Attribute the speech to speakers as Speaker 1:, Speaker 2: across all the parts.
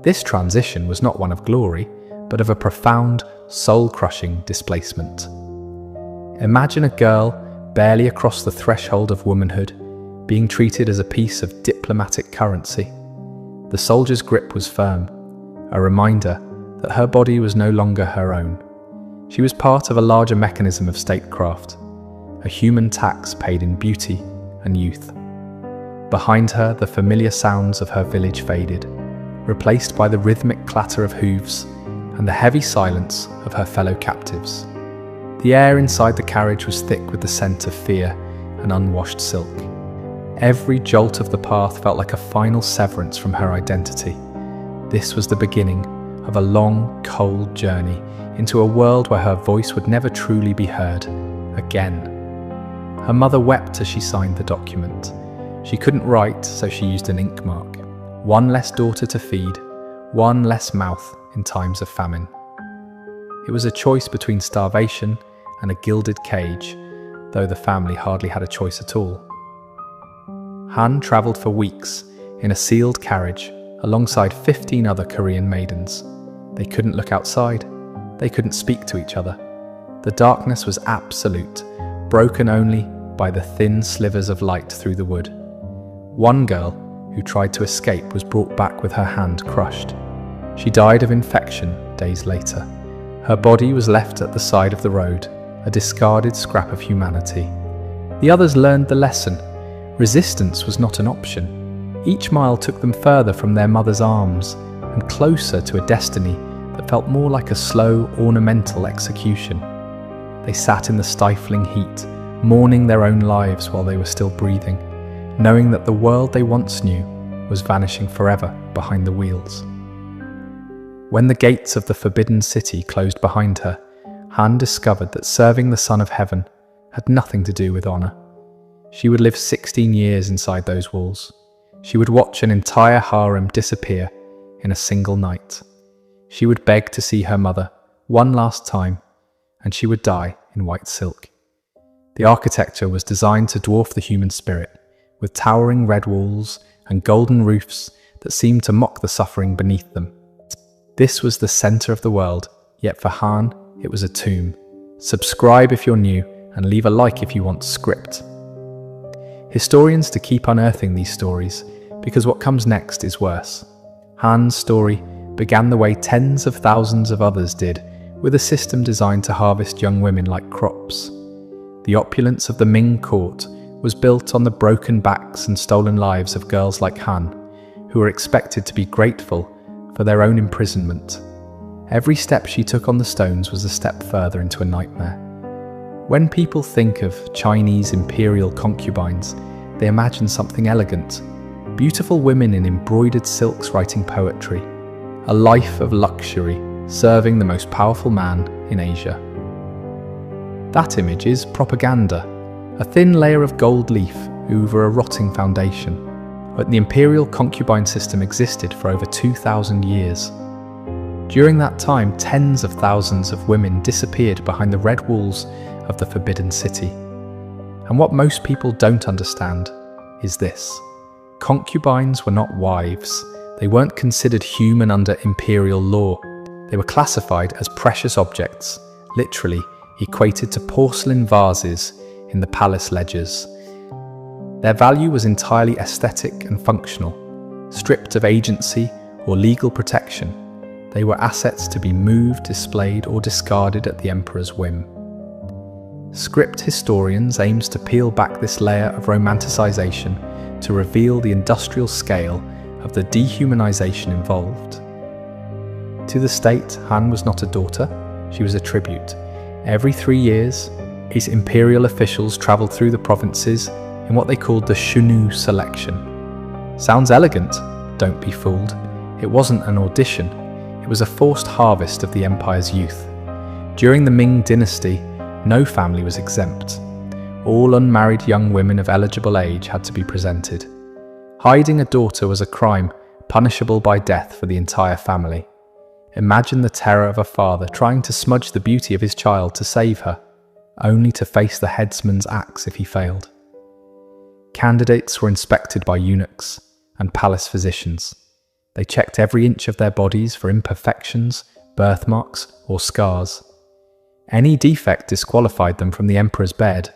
Speaker 1: This transition was not one of glory, but of a profound, soul-crushing displacement. Imagine a girl barely across the threshold of womanhood, being treated as a piece of diplomatic currency. The soldier's grip was firm, a reminder that her body was no longer her own. She was part of a larger mechanism of statecraft, a human tax paid in beauty and youth. Behind her, the familiar sounds of her village faded, replaced by the rhythmic clatter of hooves and the heavy silence of her fellow captives. The air inside the carriage was thick with the scent of fear and unwashed silk. Every jolt of the path felt like a final severance from her identity. This was the beginning of a long, cold journey into a world where her voice would never truly be heard again. Her mother wept as she signed the document. She couldn't write, so she used an ink mark. One less daughter to feed, one less mouth in times of famine. It was a choice between starvation and a gilded cage, though the family hardly had a choice at all. Han travelled for weeks in a sealed carriage alongside 15 other Korean maidens. They couldn't look outside. They couldn't speak to each other. The darkness was absolute, broken only by the thin slivers of light through the wood. One girl who tried to escape was brought back with her hand crushed. She died of infection days later. Her body was left at the side of the road, a discarded scrap of humanity. The others learned the lesson. Resistance was not an option. Each mile took them further from their mother's arms and closer to a destiny that felt more like a slow, ornamental execution. They sat in the stifling heat, mourning their own lives while they were still breathing, knowing that the world they once knew was vanishing forever behind the wheels. When the gates of the forbidden city closed behind her, Han discovered that serving the Son of Heaven had nothing to do with honor. She would live 16 years inside those walls. She would watch an entire harem disappear in a single night. She would beg to see her mother one last time, and she would die in white silk. The architecture was designed to dwarf the human spirit, with towering red walls and golden roofs that seemed to mock the suffering beneath them. This was the center of the world, yet for Han, it was a tomb. Subscribe if you're new, and leave a like if you want script. Historians to keep unearthing these stories, because what comes next is worse. Han's story began the way tens of thousands of others did, with a system designed to harvest young women like crops. The opulence of the Ming court was built on the broken backs and stolen lives of girls like Han, who were expected to be grateful for their own imprisonment. Every step she took on the stones was a step further into a nightmare. When people think of Chinese imperial concubines, they imagine something elegant, beautiful women in embroidered silks writing poetry, a life of luxury serving the most powerful man in Asia. That image is propaganda, a thin layer of gold leaf over a rotting foundation. But the imperial concubine system existed for over 2,000 years. During that time, tens of thousands of women disappeared behind the red walls of the Forbidden City. And what most people don't understand is this. Concubines were not wives. They weren't considered human under imperial law. They were classified as precious objects, literally equated to porcelain vases in the palace ledgers. Their value was entirely aesthetic and functional. Stripped of agency or legal protection, they were assets to be moved, displayed, or discarded at the emperor's whim. Script historians aims to peel back this layer of romanticization to reveal the industrial scale of the dehumanization involved. To the state, Han was not a daughter, she was a tribute. Every 3 years, his imperial officials traveled through the provinces in what they called the Shunu selection. Sounds elegant, don't be fooled. It wasn't an audition, it was a forced harvest of the empire's youth. During the Ming Dynasty, no family was exempt. All unmarried young women of eligible age had to be presented. Hiding a daughter was a crime, punishable by death for the entire family. Imagine the terror of a father trying to smudge the beauty of his child to save her, only to face the headsman's axe if he failed. Candidates were inspected by eunuchs and palace physicians. They checked every inch of their bodies for imperfections, birthmarks, or scars. Any defect disqualified them from the emperor's bed,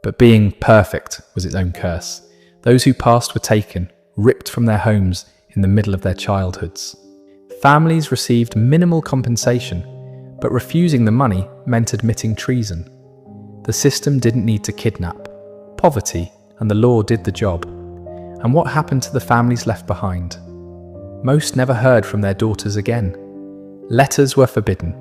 Speaker 1: but being perfect was its own curse. Those who passed were taken, ripped from their homes in the middle of their childhoods. Families received minimal compensation, but refusing the money meant admitting treason. The system didn't need to kidnap. Poverty and the law did the job. And what happened to the families left behind? Most never heard from their daughters again. Letters were forbidden.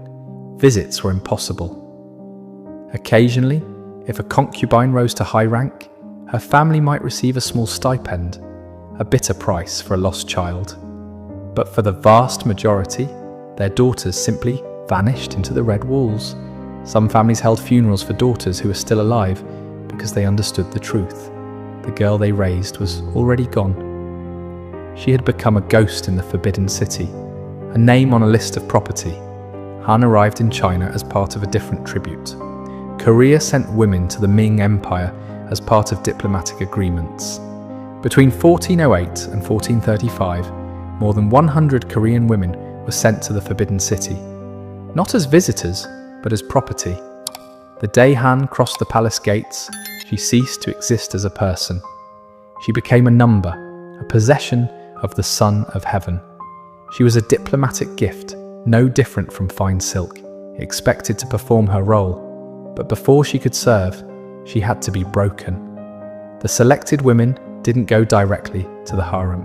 Speaker 1: Visits were impossible. Occasionally, if a concubine rose to high rank, her family might receive a small stipend, a bitter price for a lost child. But for the vast majority, their daughters simply vanished into the red walls. Some families held funerals for daughters who were still alive because they understood the truth. The girl they raised was already gone. She had become a ghost in the Forbidden City, a name on a list of property. Han arrived in China as part of a different tribute. Korea sent women to the Ming Empire as part of diplomatic agreements. Between 1408 and 1435, more than 100 Korean women were sent to the Forbidden City, not as visitors, but as property. The day Han crossed the palace gates, she ceased to exist as a person. She became a number, a possession of the Son of Heaven. She was a diplomatic gift, no different from fine silk, expected to perform her role. But before she could serve, she had to be broken. The selected women didn't go directly to the harem.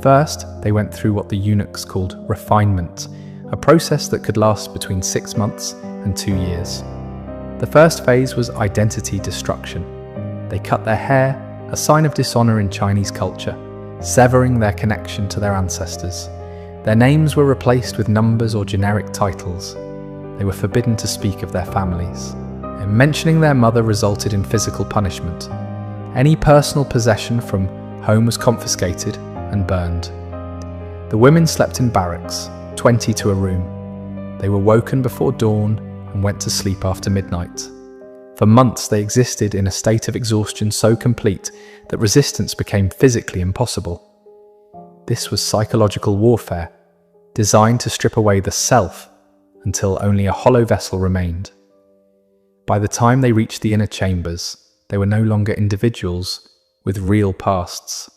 Speaker 1: First, they went through what the eunuchs called refinement, a process that could last between 6 months and 2 years. The first phase was identity destruction. They cut their hair, a sign of dishonor in Chinese culture, severing their connection to their ancestors. Their names were replaced with numbers or generic titles. They were forbidden to speak of their families. And mentioning their mother resulted in physical punishment. Any personal possession from home was confiscated and burned. The women slept in barracks, 20 to a room. They were woken before dawn and went to sleep after midnight. For months they existed in a state of exhaustion so complete that resistance became physically impossible. This was psychological warfare, designed to strip away the self until only a hollow vessel remained. By the time they reached the inner chambers, they were no longer individuals with real pasts.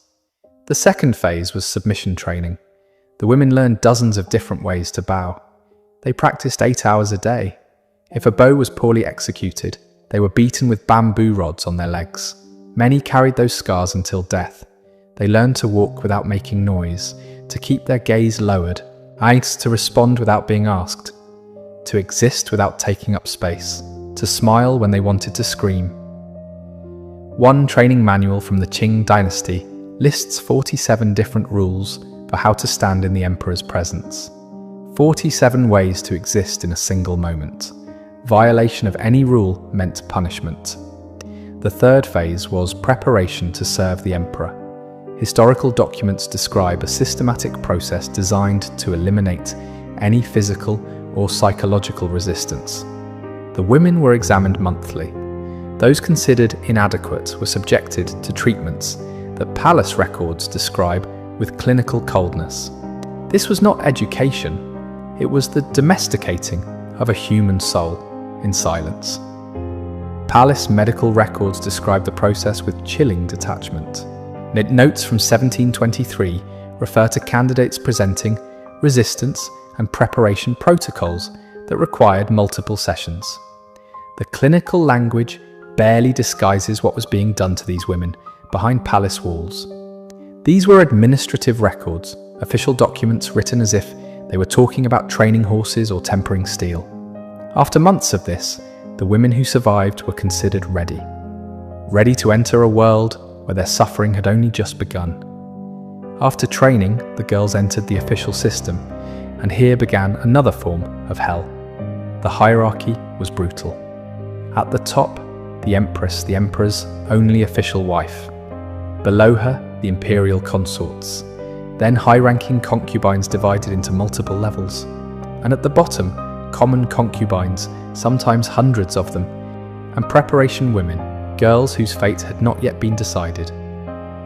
Speaker 1: The second phase was submission training. The women learned dozens of different ways to bow. They practiced 8 hours a day. If a bow was poorly executed, they were beaten with bamboo rods on their legs. Many carried those scars until death. They learned to walk without making noise, to keep their gaze lowered, to respond without being asked, to exist without taking up space, to smile when they wanted to scream. One training manual from the Qing Dynasty lists 47 different rules for how to stand in the emperor's presence. 47 ways to exist in a single moment. Violation of any rule meant punishment. The third phase was preparation to serve the emperor. Historical documents describe a systematic process designed to eliminate any physical or psychological resistance. The women were examined monthly. Those considered inadequate were subjected to treatments that palace records describe with clinical coldness. This was not education, it was the domesticating of a human soul in silence. Palace medical records describe the process with chilling detachment. Notes from 1723 refer to candidates presenting resistance and preparation protocols that required multiple sessions. The clinical language barely disguises what was being done to these women behind palace walls. These were administrative records, official documents written as if they were talking about training horses or tempering steel. After months of this, the women who survived were considered ready. Ready to enter a world where their suffering had only just begun. After training, the girls entered the official system, and here began another form of hell. The hierarchy was brutal. At the top, the empress, the emperor's only official wife. Below her, the imperial consorts. Then high-ranking concubines divided into multiple levels. And at the bottom, common concubines, sometimes hundreds of them, and preparation women, girls whose fate had not yet been decided.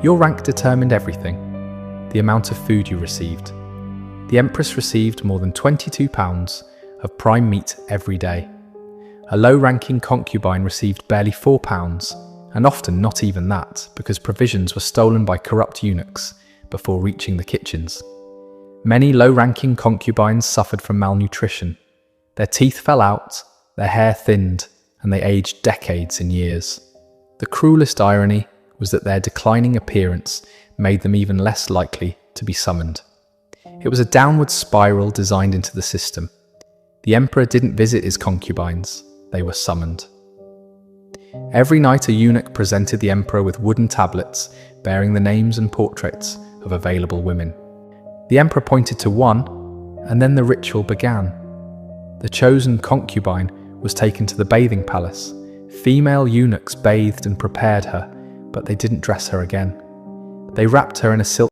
Speaker 1: Your rank determined everything. the amount of food you received. The empress received more than 22 pounds of prime meat every day. A low-ranking concubine received barely 4 pounds, and often not even that, because provisions were stolen by corrupt eunuchs before reaching the kitchens. Many low-ranking concubines suffered from malnutrition. Their teeth fell out, their hair thinned, and they aged decades in years. The cruelest irony was that their declining appearance made them even less likely to be summoned. It was a downward spiral designed into the system. The emperor didn't visit his concubines, they were summoned. Every night a eunuch presented the emperor with wooden tablets bearing the names and portraits of available women. The emperor pointed to one, and then the ritual began. The chosen concubine was taken to the bathing palace. Female eunuchs bathed and prepared her, but they didn't dress her again. They wrapped her in a silk